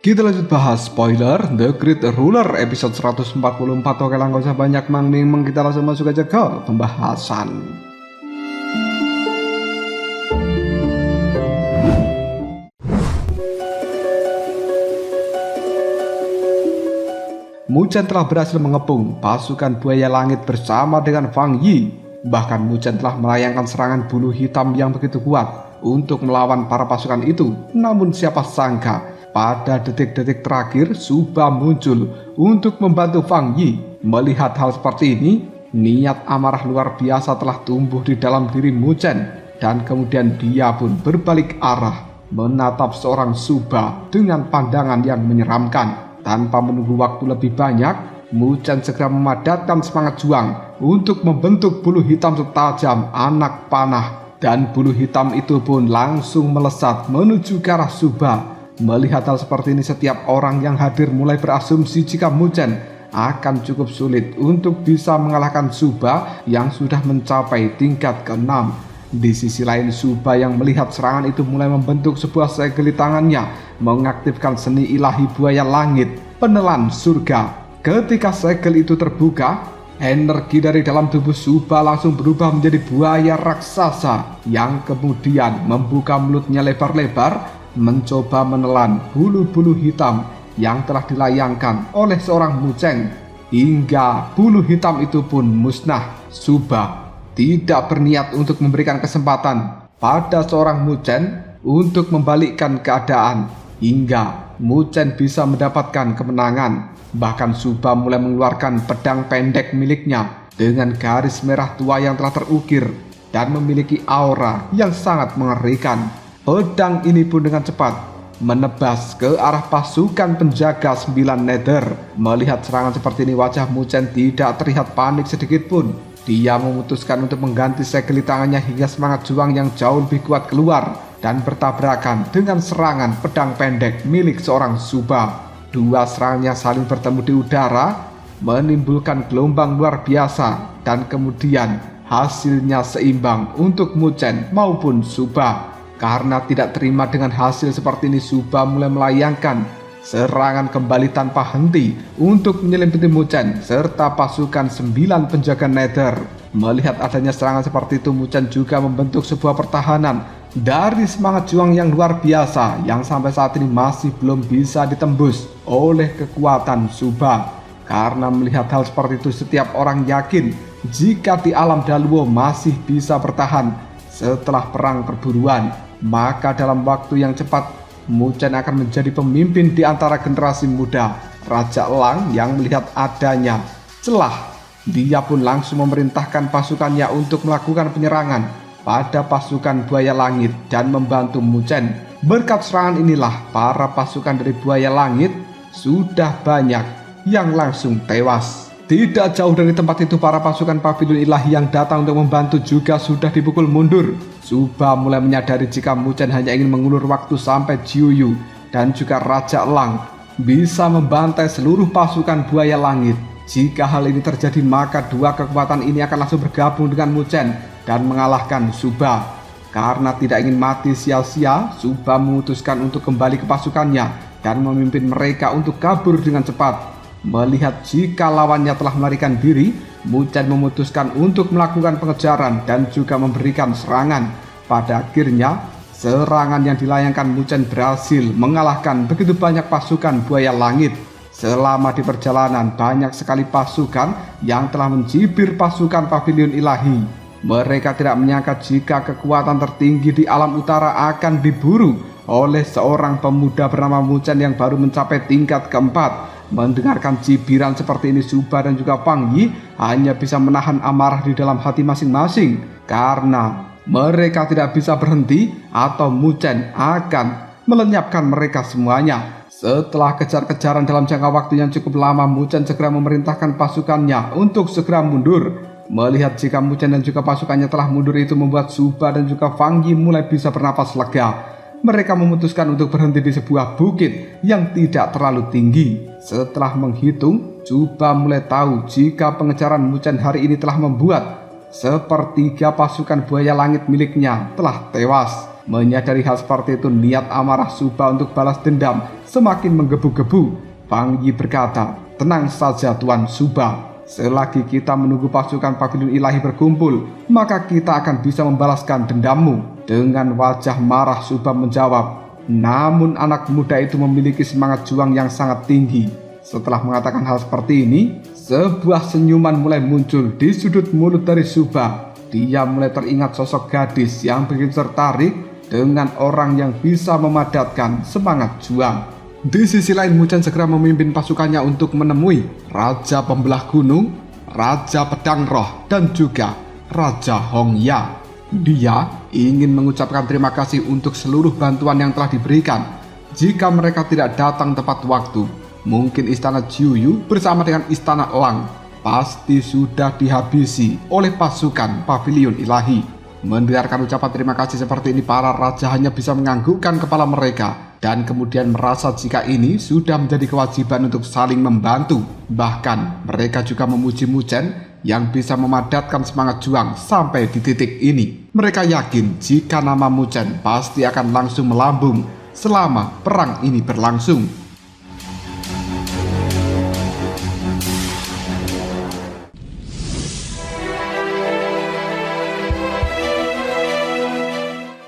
Kita lanjut bahas spoiler The Great Ruler episode 144. Oke lah, gak usah banyak mangming, kita langsung masuk aja ke pembahasan. Mu Chen telah berhasil mengepung pasukan buaya langit bersama dengan Fang Yi. Bahkan Mu Chen telah melayangkan serangan bulu hitam yang begitu kuat untuk melawan para pasukan itu. Namun siapa sangka pada detik-detik terakhir Suba muncul untuk membantu Fang Yi. Melihat hal seperti ini, niat amarah luar biasa telah tumbuh di dalam diri Mu Chen. Dan kemudian dia pun berbalik arah menatap seorang Suba dengan pandangan yang menyeramkan. Tanpa menunggu waktu lebih banyak, Mu Chen segera memadatkan semangat juang untuk membentuk bulu hitam setajam anak panah. Dan bulu hitam itu pun langsung melesat menuju ke arah Suba. Melihat hal seperti ini, setiap orang yang hadir mulai berasumsi jika Mu Chen akan cukup sulit untuk bisa mengalahkan Suba yang sudah mencapai tingkat ke-6. Di sisi lain, Suba yang melihat serangan itu mulai membentuk sebuah segel di tangannya, mengaktifkan seni ilahi buaya langit, penelan surga. Ketika segel itu terbuka, energi dari dalam tubuh Suba langsung berubah menjadi buaya raksasa yang kemudian membuka mulutnya lebar-lebar, mencoba menelan bulu-bulu hitam yang telah dilayangkan oleh seorang Mu Chen, hingga bulu hitam itu pun musnah. Suba tidak berniat untuk memberikan kesempatan pada seorang Mu Chen untuk membalikkan keadaan hingga Mu Chen bisa mendapatkan kemenangan. Bahkan Suba mulai mengeluarkan pedang pendek miliknya dengan garis merah tua yang telah terukir dan memiliki aura yang sangat mengerikan. Pedang ini pun dengan cepat menebas ke arah pasukan penjaga 9 Nether. Melihat serangan seperti ini, wajah Mu Chen tidak terlihat panik sedikit pun. Dia memutuskan untuk mengganti segel di tangannya hingga semangat juang yang jauh lebih kuat keluar dan bertabrakan dengan serangan pedang pendek milik seorang Suba. Dua serangannya saling bertemu di udara, menimbulkan gelombang luar biasa, dan kemudian hasilnya seimbang untuk Mu Chen maupun Suba. Karena tidak terima dengan hasil seperti ini, Suba mulai melayangkan serangan kembali tanpa henti untuk menyelimuti Mu Chen serta pasukan 9 penjaga Nether. Melihat adanya serangan seperti itu, Mu Chen juga membentuk sebuah pertahanan dari semangat juang yang luar biasa yang sampai saat ini masih belum bisa ditembus oleh kekuatan Suba. Karena melihat hal seperti itu, setiap orang yakin jika di alam Daluo masih bisa bertahan setelah perang perburuan, maka dalam waktu yang cepat Mu Chen akan menjadi pemimpin di antara generasi muda. Raja Elang yang melihat adanya celah, dia pun langsung memerintahkan pasukannya untuk melakukan penyerangan pada pasukan buaya langit dan membantu Mu Chen. Berkat serangan inilah para pasukan dari buaya langit sudah banyak yang langsung tewas. Tidak jauh dari tempat itu, para pasukan pavilion ilahi yang datang untuk membantu juga sudah dipukul mundur. Suba mulai menyadari jika Mu Chen hanya ingin mengulur waktu sampai Jiuyu dan juga Raja Elang bisa membantai seluruh pasukan buaya langit. Jika hal ini terjadi, maka dua kekuatan ini akan langsung bergabung dengan Mu Chen dan mengalahkan Suba. Karena tidak ingin mati sia-sia, Suba memutuskan untuk kembali ke pasukannya dan memimpin mereka untuk kabur dengan cepat. Melihat jika lawannya telah melarikan diri, Mu Chen memutuskan untuk melakukan pengejaran dan juga memberikan serangan. Pada akhirnya, serangan yang dilayangkan Mu Chen berhasil mengalahkan begitu banyak pasukan buaya langit. Selama di perjalanan, banyak sekali pasukan yang telah mencibir pasukan pavilion ilahi. Mereka tidak menyangka jika kekuatan tertinggi di alam utara akan diburu oleh seorang pemuda bernama Mu Chen yang baru mencapai tingkat ke-4. Mendengarkan cibiran seperti ini, Suba dan juga Fang Yi hanya bisa menahan amarah di dalam hati masing-masing, karena mereka tidak bisa berhenti atau Mu Chen akan melenyapkan mereka semuanya. Setelah kejar-kejaran dalam jangka waktu yang cukup lama, Mu Chen segera memerintahkan pasukannya untuk segera mundur. Melihat jika Mu Chen dan juga pasukannya telah mundur, itu membuat Suba dan juga Fang Yi mulai bisa bernapas lega. Mereka memutuskan untuk berhenti di sebuah bukit yang tidak terlalu tinggi. Setelah menghitung, Suba mulai tahu jika pengejaran Mu Chen hari ini telah membuat sepertiga pasukan buaya langit miliknya telah tewas. Menyadari hal seperti itu, niat amarah Subha untuk balas dendam semakin menggebu-gebu. Fang Yi berkata, "Tenang saja Tuan Subha. Selagi kita menunggu pasukan pavilion ilahi berkumpul, maka kita akan bisa membalaskan dendammu." Dengan wajah marah Subha menjawab, namun anak muda itu memiliki semangat juang yang sangat tinggi. Setelah mengatakan hal seperti ini, sebuah senyuman mulai muncul di sudut mulut dari Subha. Dia mulai teringat sosok gadis yang begitu tertarik dengan orang yang bisa memadatkan semangat juang. Di sisi lain, Muzhen segera memimpin pasukannya untuk menemui Raja Pembelah Gunung, Raja Pedang Roh, dan juga Raja Hongya. Dia ingin mengucapkan terima kasih untuk seluruh bantuan yang telah diberikan. Jika mereka tidak datang tepat waktu, mungkin istana Jiuyu bersama dengan istana Lang pasti sudah dihabisi oleh pasukan pavilion ilahi. Mendengarkan ucapan terima kasih seperti ini, para raja hanya bisa menganggukkan kepala mereka dan kemudian merasa jika ini sudah menjadi kewajiban untuk saling membantu. Bahkan mereka juga memuji Muzhen yang bisa memadatkan semangat juang sampai di titik ini. Mereka yakin jika nama Muzhen pasti akan langsung melambung selama perang ini berlangsung.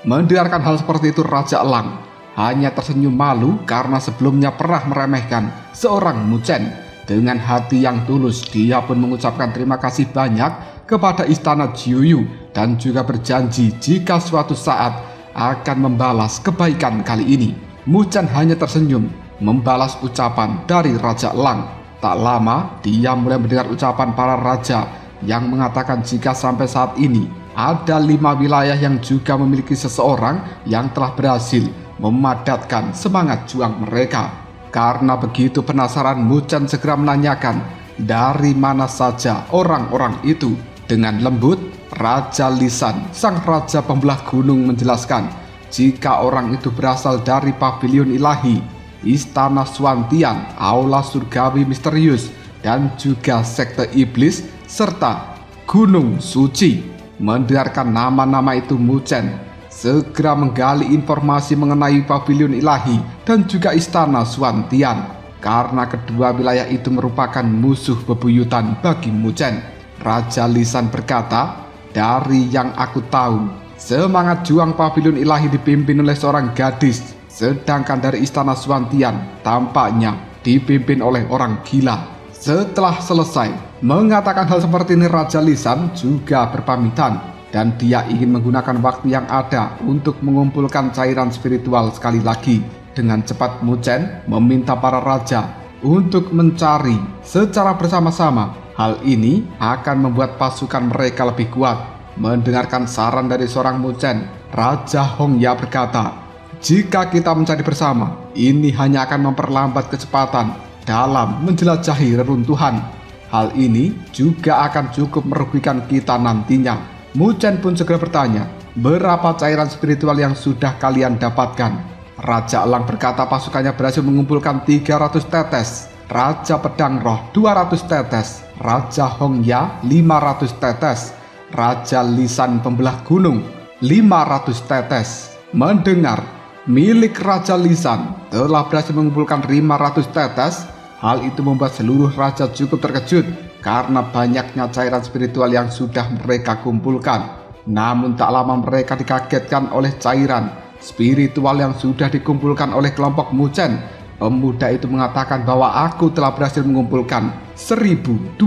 Mendengarkan hal seperti itu, Raja Lang hanya tersenyum malu karena sebelumnya pernah meremehkan seorang Muzhen. Dengan hati yang tulus, dia pun mengucapkan terima kasih banyak kepada istana Jiuyu dan juga berjanji jika suatu saat akan membalas kebaikan kali ini. Muzhen hanya tersenyum membalas ucapan dari Raja Lang. Tak lama, dia mulai mendengar ucapan para raja yang mengatakan jika sampai saat ini ada 5 wilayah yang juga memiliki seseorang yang telah berhasil memadatkan semangat juang mereka. Karena begitu penasaran, Muzhen segera menanyakan dari mana saja orang-orang itu. Dengan lembut, Raja Lisan, sang Raja Pembelah Gunung, menjelaskan jika orang itu berasal dari pavilion ilahi, istana Swantian, aula surgawi misterius, dan juga sekte iblis serta Gunung Suci. Mendengarkan nama-nama itu, Muzhen segera menggali informasi mengenai pavilion ilahi dan juga istana Swantian, karena kedua wilayah itu merupakan musuh bebuyutan bagi Muzhen. Raja Lisan berkata, "Dari yang aku tahu, semangat juang pavilion ilahi dipimpin oleh seorang gadis, sedangkan dari istana Swantian tampaknya dipimpin oleh orang gila." Setelah selesai mengatakan hal seperti ini, Raja Lisan juga berpamitan dan dia ingin menggunakan waktu yang ada untuk mengumpulkan cairan spiritual sekali lagi. Dengan cepat, Muzhen meminta para raja untuk mencari secara bersama-sama. Hal ini akan membuat pasukan mereka lebih kuat. Mendengarkan saran dari seorang Muzhen, Raja Hongya berkata, "Jika kita mencari bersama, ini hanya akan memperlambat kecepatan dalam menjelajahi reruntuhan. Hal ini juga akan cukup merugikan kita nantinya." Muzhen pun segera bertanya, "Berapa cairan spiritual yang sudah kalian dapatkan?" Raja Elang berkata pasukannya berhasil mengumpulkan 300 tetes, Raja Pedang Roh 200 tetes, Raja Hongya 500 tetes, Raja Lisan Pembelah Gunung 500 tetes. Mendengar milik Raja Lisan telah berhasil mengumpulkan 500 tetes, hal itu membuat seluruh raja cukup terkejut karena banyaknya cairan spiritual yang sudah mereka kumpulkan. Namun tak lama mereka dikagetkan oleh cairan spiritual yang sudah dikumpulkan oleh kelompok Muzhen. Pemuda itu mengatakan bahwa aku telah berhasil mengumpulkan 1.200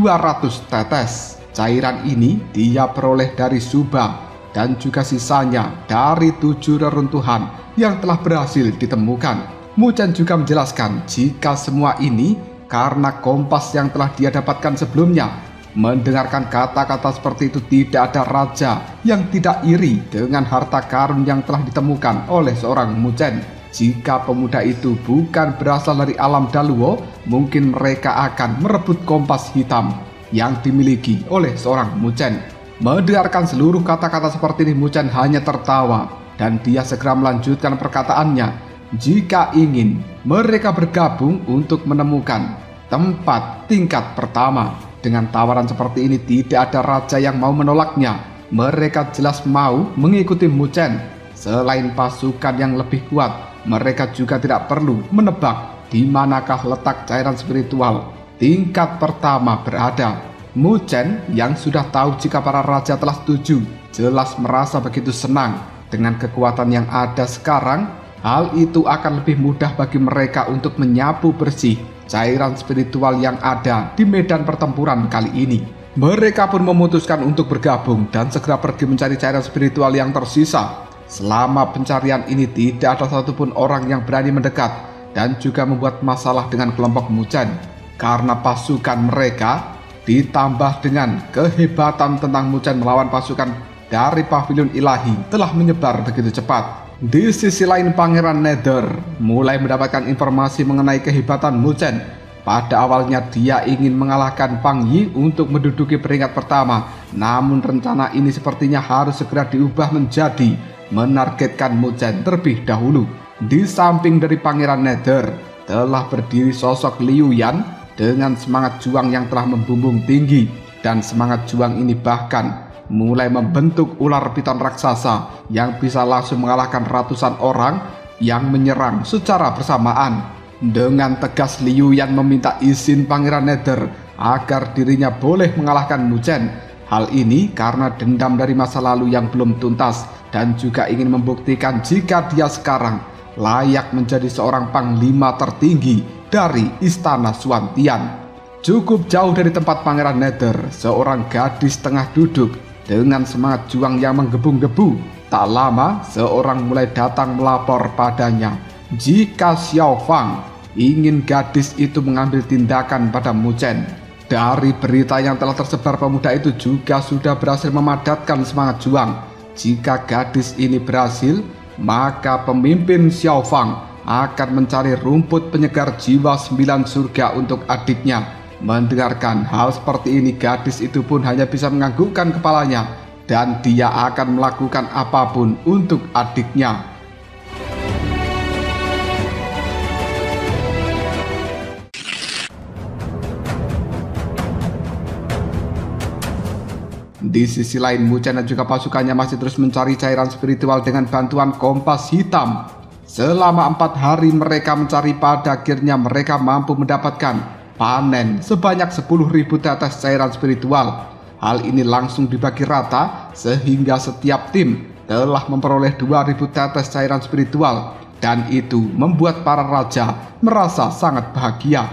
tetes. Cairan ini dia peroleh dari Subha dan juga sisanya dari 7 reruntuhan yang telah berhasil ditemukan. Muzhen juga menjelaskan jika semua ini karena kompas yang telah dia dapatkan sebelumnya. Mendengarkan kata-kata seperti itu, tidak ada raja yang tidak iri dengan harta karun yang telah ditemukan oleh seorang Muzhen. Jika pemuda itu bukan berasal dari alam Daluo, mungkin mereka akan merebut kompas hitam yang dimiliki oleh seorang Muzhen. Mendengarkan seluruh kata-kata seperti ini, Muzhen hanya tertawa dan dia segera melanjutkan perkataannya. Jika ingin, mereka bergabung untuk menemukan tempat tingkat pertama. Dengan tawaran seperti ini, tidak ada raja yang mau menolaknya. Mereka jelas mau mengikuti Muzhen. Selain pasukan yang lebih kuat, mereka juga tidak perlu menebak di manakah letak cairan spiritual tingkat pertama berada. Muchen yang sudah tahu jika para raja telah setuju, jelas merasa begitu senang dengan kekuatan yang ada sekarang. Hal itu akan lebih mudah bagi mereka untuk menyapu bersih cairan spiritual yang ada di medan pertempuran kali ini. Mereka pun memutuskan untuk bergabung dan segera pergi mencari cairan spiritual yang tersisa. Selama pencarian ini tidak ada satupun orang yang berani mendekat dan juga membuat masalah dengan kelompok Muchen, karena pasukan mereka ditambah dengan kehebatan tentang Muchen melawan pasukan dari Pavilion Ilahi telah menyebar begitu cepat. Di sisi lain, Pangeran Nether mulai mendapatkan informasi mengenai kehebatan Muchen. Pada awalnya dia ingin mengalahkan Fang Yi untuk menduduki peringkat pertama, namun rencana ini sepertinya harus segera diubah menjadi menargetkan Muchen terlebih dahulu. Di samping dari Pangeran Nether telah berdiri sosok Liu Yan dengan semangat juang yang telah membumbung tinggi, dan semangat juang ini bahkan mulai membentuk ular piton raksasa yang bisa langsung mengalahkan ratusan orang yang menyerang secara bersamaan. Dengan tegas Liu Yan meminta izin Pangeran Nether agar dirinya boleh mengalahkan Muchen. Hal ini karena dendam dari masa lalu yang belum tuntas dan juga ingin membuktikan jika dia sekarang layak menjadi seorang panglima tertinggi dari Istana Suantian. Cukup jauh dari tempat Pangeran Nether, seorang gadis tengah duduk dengan semangat juang yang menggebu-gebu. Tak lama, seorang mulai datang melapor padanya jika Xiao Fang ingin gadis itu mengambil tindakan pada Muchen. Dari berita yang telah tersebar, pemuda itu juga sudah berhasil memadatkan semangat juang. Jika gadis ini berhasil, maka pemimpin Xiao Fang akan mencari rumput penyegar jiwa 9 surga untuk adiknya. Mendengarkan hal seperti ini, gadis itu pun hanya bisa menganggukkan kepalanya, dan dia akan melakukan apapun untuk adiknya. Di sisi lain, Muchen dan juga pasukannya masih terus mencari cairan spiritual dengan bantuan kompas hitam. Selama 4 hari mereka mencari, pada akhirnya mereka mampu mendapatkan panen sebanyak 10.000 tetes cairan spiritual. Hal ini langsung dibagi rata sehingga setiap tim telah memperoleh 2.000 tetes cairan spiritual, dan itu membuat para raja merasa sangat bahagia.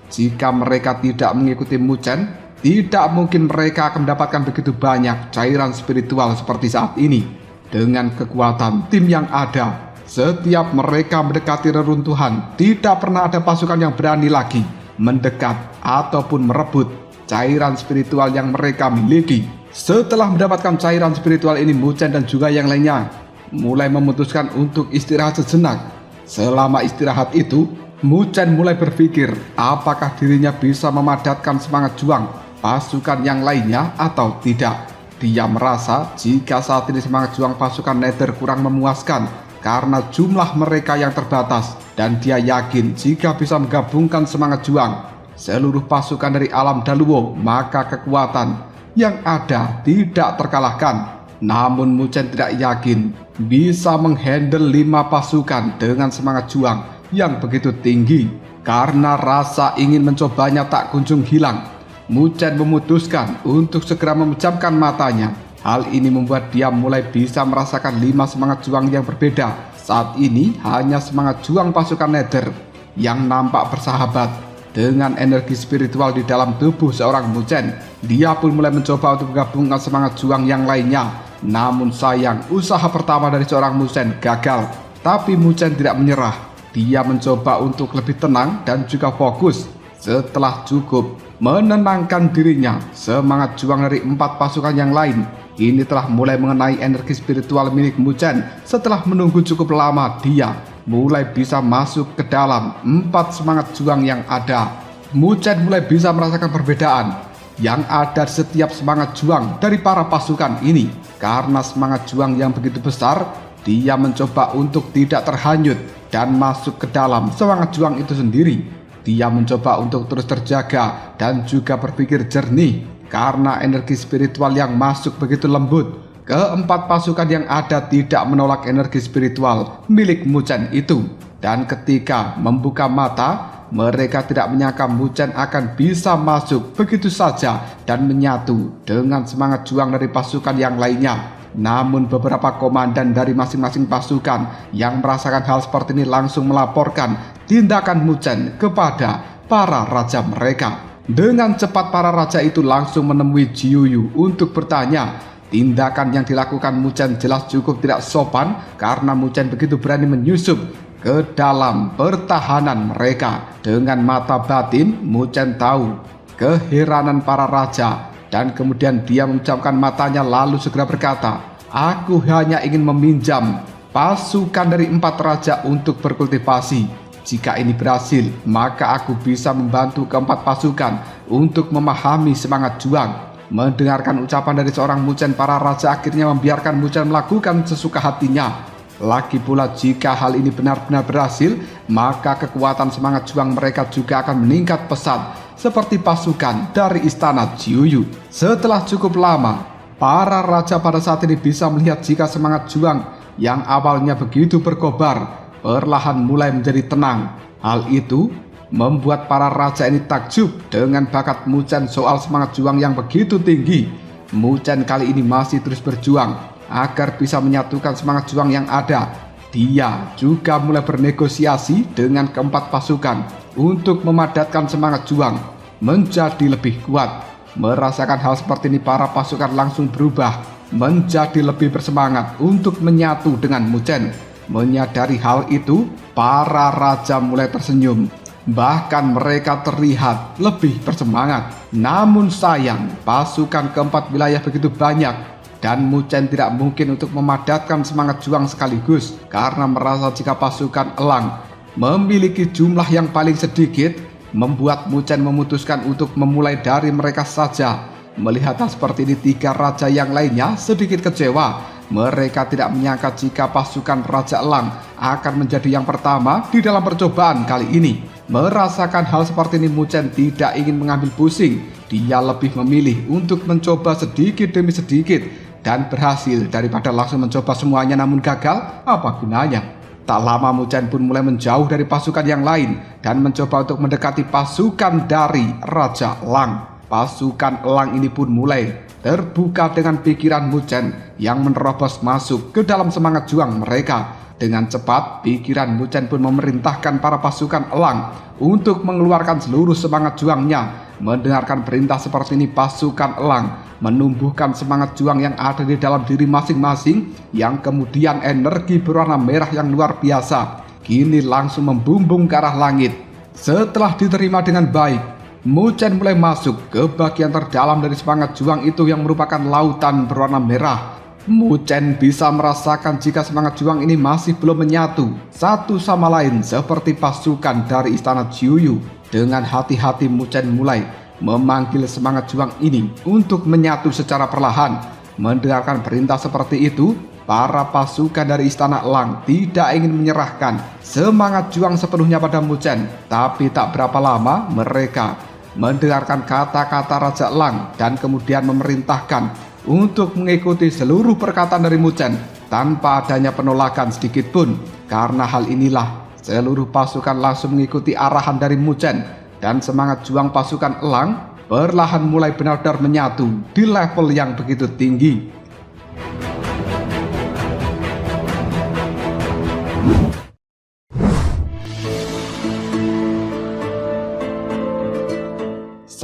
Jika mereka tidak mengikuti Muchen, tidak mungkin mereka akan mendapatkan begitu banyak cairan spiritual seperti saat ini. Dengan kekuatan tim yang ada, setiap mereka mendekati reruntuhan, tidak pernah ada pasukan yang berani lagi mendekat ataupun merebut cairan spiritual yang mereka miliki. Setelah mendapatkan cairan spiritual ini, Muchen dan juga yang lainnya mulai memutuskan untuk istirahat sejenak. Selama istirahat itu, Muchen mulai berpikir apakah dirinya bisa memadatkan semangat juang pasukan yang lainnya atau tidak. Dia merasa jika saat ini semangat juang pasukan Nether kurang memuaskan karena jumlah mereka yang terbatas, dan dia yakin jika bisa menggabungkan semangat juang seluruh pasukan dari alam Daluo, maka kekuatan yang ada tidak terkalahkan. Namun Muchen tidak yakin bisa menghandle 5 pasukan dengan semangat juang yang begitu tinggi. Karena rasa ingin mencobanya tak kunjung hilang, Muchen memutuskan untuk segera memejamkan matanya. Hal ini membuat dia mulai bisa merasakan 5 semangat juang yang berbeda. Saat ini hanya semangat juang pasukan Nether yang nampak bersahabat dengan energi spiritual di dalam tubuh seorang Muchen. Dia pun mulai mencoba untuk menggabungkan semangat juang yang lainnya. Namun sayang, usaha pertama dari seorang Muchen gagal. Tapi Muchen tidak menyerah. Dia mencoba untuk lebih tenang dan juga fokus. Setelah cukup menenangkan dirinya, semangat juang dari 4 pasukan yang lain ini telah mulai mengenai energi spiritual milik Muchen. Setelah menunggu cukup lama, dia mulai bisa masuk ke dalam 4 semangat juang yang ada. Muchen mulai bisa merasakan perbedaan yang ada di setiap semangat juang dari para pasukan ini. Karena semangat juang yang begitu besar, dia mencoba untuk tidak terhanyut dan masuk ke dalam semangat juang itu sendiri. Dia mencoba untuk terus terjaga dan juga berpikir jernih karena energi spiritual yang masuk begitu lembut. Keempat pasukan yang ada tidak menolak energi spiritual milik Mu Chen itu. Dan ketika membuka mata, mereka tidak menyangka Mu Chen akan bisa masuk begitu saja dan menyatu dengan semangat juang dari pasukan yang lainnya. Namun beberapa komandan dari masing-masing pasukan yang merasakan hal seperti ini langsung melaporkan tindakan Mu Chen kepada para raja mereka. Dengan cepat para raja itu langsung menemui Jiu Yu untuk bertanya. Tindakan yang dilakukan Mu Chen jelas cukup tidak sopan karena Mu Chen begitu berani menyusup ke dalam pertahanan mereka. Dengan mata batin, Mu Chen tahu keheranan para raja dan kemudian dia memejamkan matanya lalu segera berkata, "Aku hanya ingin meminjam pasukan dari 4 raja untuk berkultivasi. Jika ini berhasil, maka aku bisa membantu keempat pasukan untuk memahami semangat juang." Mendengarkan ucapan dari seorang Mu Chen, para raja akhirnya membiarkan Mu Chen melakukan sesuka hatinya. Lagi pula jika hal ini benar-benar berhasil, maka kekuatan semangat juang mereka juga akan meningkat pesat seperti pasukan dari istana Jiu Yu. Setelah cukup lama, para raja pada saat ini bisa melihat jika semangat juang yang awalnya begitu berkobar perlahan mulai menjadi tenang. Hal itu membuat para raja ini takjub dengan bakat Mu Chen soal semangat juang yang begitu tinggi. Mu Chen kali ini masih terus berjuang agar bisa menyatukan semangat juang yang ada. Dia juga mulai bernegosiasi dengan keempat pasukan untuk memadatkan semangat juang menjadi lebih kuat. Merasakan hal seperti ini, para pasukan langsung berubah menjadi lebih bersemangat untuk menyatu dengan Mu Chen. Menyadari hal itu, para raja mulai tersenyum. Bahkan mereka terlihat lebih bersemangat. Namun sayang, pasukan keempat wilayah begitu banyak dan Mu Chen tidak mungkin untuk memadatkan semangat juang sekaligus karena merasa jika pasukan elang memiliki jumlah yang paling sedikit, membuat Mu Chen memutuskan untuk memulai dari mereka saja. Melihat hal seperti ini, 3 raja yang lainnya sedikit kecewa. Mereka tidak menyangka jika pasukan Raja Elang akan menjadi yang pertama di dalam percobaan kali ini. Merasakan hal seperti ini, Mu Chen tidak ingin mengambil pusing. Dia lebih memilih untuk mencoba sedikit demi sedikit dan berhasil daripada langsung mencoba semuanya namun gagal. Apa gunanya? Tak lama Mu Chen pun mulai menjauh dari pasukan yang lain dan mencoba untuk mendekati pasukan dari Raja Elang. Pasukan elang ini pun mulai terbuka dengan pikiran Mu Chen yang menerobos masuk ke dalam semangat juang mereka. Dengan cepat, pikiran Mu Chen pun memerintahkan para pasukan elang untuk mengeluarkan seluruh semangat juangnya. Mendengarkan perintah seperti ini, pasukan elang menumbuhkan semangat juang yang ada di dalam diri masing-masing, yang kemudian energi berwarna merah yang luar biasa kini langsung membumbung ke arah langit. Setelah diterima dengan baik, Mu Chen mulai masuk ke bagian terdalam dari semangat juang itu yang merupakan lautan berwarna merah. Mu Chen bisa merasakan jika semangat juang ini masih belum menyatu satu sama lain seperti pasukan dari istana Jiu Yu. Dengan hati-hati Mu Chen mulai memanggil semangat juang ini untuk menyatu secara perlahan. Mendengarkan perintah seperti itu, para pasukan dari istana elang tidak ingin menyerahkan semangat juang sepenuhnya pada Mu Chen. Tapi tak berapa lama mereka mendengarkan kata-kata Raja Elang dan kemudian memerintahkan untuk mengikuti seluruh perkataan dari Mu Chen tanpa adanya penolakan sedikit pun. Karena hal inilah seluruh pasukan langsung mengikuti arahan dari Mu Chen dan semangat juang pasukan elang perlahan mulai benar-benar menyatu di level yang begitu tinggi.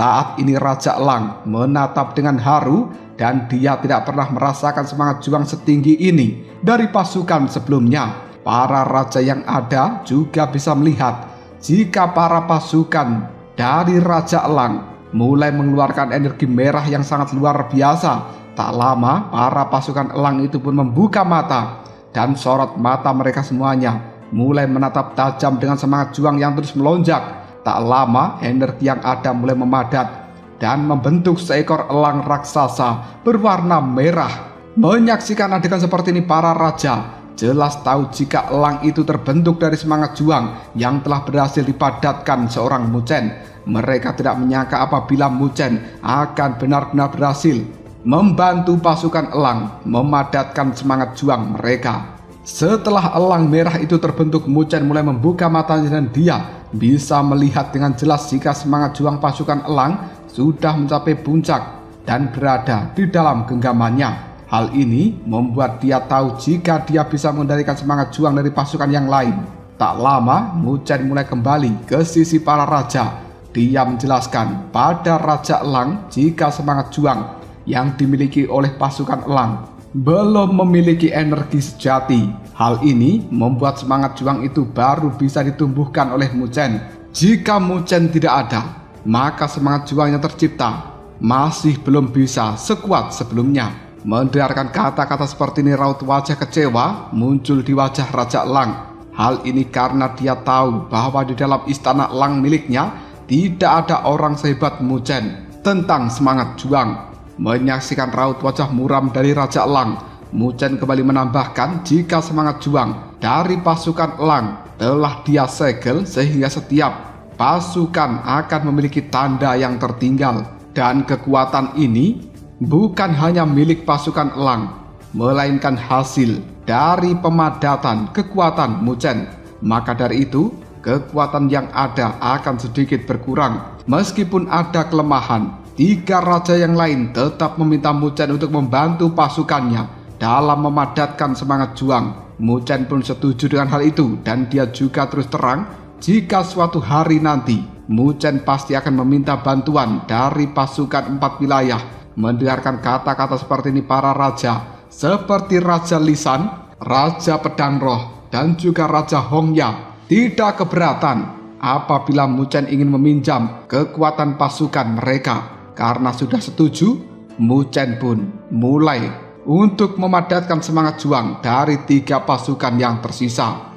Saat ini Raja Elang menatap dengan haru dan dia tidak pernah merasakan semangat juang setinggi ini dari pasukan sebelumnya. Para raja yang ada juga bisa melihat jika para pasukan dari Raja Elang mulai mengeluarkan energi merah yang sangat luar biasa. Tak lama para pasukan elang itu pun membuka mata dan sorot mata mereka semuanya mulai menatap tajam dengan semangat juang yang terus melonjak. Tak lama energi yang ada mulai memadat dan membentuk seekor elang raksasa berwarna merah. Menyaksikan adegan seperti ini, para raja jelas tahu jika elang itu terbentuk dari semangat juang yang telah berhasil dipadatkan seorang Mu Chen. Mereka tidak menyangka apabila Mu Chen akan benar-benar berhasil membantu pasukan elang memadatkan semangat juang mereka. Setelah elang merah itu terbentuk, Muchen mulai membuka matanya dan dia bisa melihat dengan jelas jika semangat juang pasukan elang sudah mencapai puncak dan berada di dalam genggamannya. Hal ini membuat dia tahu jika dia bisa mengendalikan semangat juang dari pasukan yang lain. Tak lama, Muchen mulai kembali ke sisi para raja. Dia menjelaskan pada Raja Elang jika semangat juang yang dimiliki oleh pasukan elang belum memiliki energi sejati. Hal ini membuat semangat juang itu baru bisa ditumbuhkan oleh Muchen. Jika Muchen tidak ada, maka semangat juang yang tercipta masih belum bisa sekuat sebelumnya. Mendengarkan kata-kata seperti ini, raut wajah kecewa muncul di wajah Raja Elang. Hal ini karena dia tahu bahwa di dalam istana elang miliknya tidak ada orang sehebat Muchen tentang semangat juang. Menyaksikan raut wajah muram dari Raja Elang, Muchen kembali menambahkan jika semangat juang dari pasukan elang telah dia segel sehingga setiap pasukan akan memiliki tanda yang tertinggal. Dan kekuatan ini bukan hanya milik pasukan elang, melainkan hasil dari pemadatan kekuatan Muchen. Maka dari itu, kekuatan yang ada akan sedikit berkurang. Meskipun ada kelemahan, 3 raja yang lain tetap meminta Muchen untuk membantu pasukannya dalam memadatkan semangat juang. Muchen pun setuju dengan hal itu dan dia juga terus terang jika suatu hari nanti Muchen pasti akan meminta bantuan dari pasukan 4 wilayah. Mendengarkan kata-kata seperti ini, para raja seperti Raja Lisan, Raja Pedang Roh, dan juga Raja Hongya tidak keberatan apabila Muchen ingin meminjam kekuatan pasukan mereka. Karena sudah setuju, Muchen pun mulai untuk memadatkan semangat juang dari 3 pasukan yang tersisa.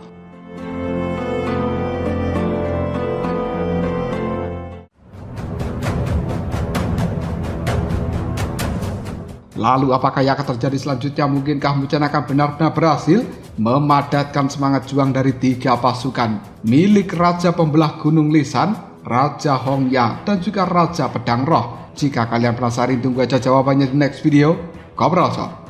Lalu apakah yang akan terjadi selanjutnya? Mungkinkah Muchen akan benar-benar berhasil memadatkan semangat juang dari 3 pasukan milik Raja Pembelah Gunung Lisan, Raja Hongya, dan juga Raja Pedang Roh? Jika kalian penasaran, tunggu aja jawabannya di next video. Ngobrol.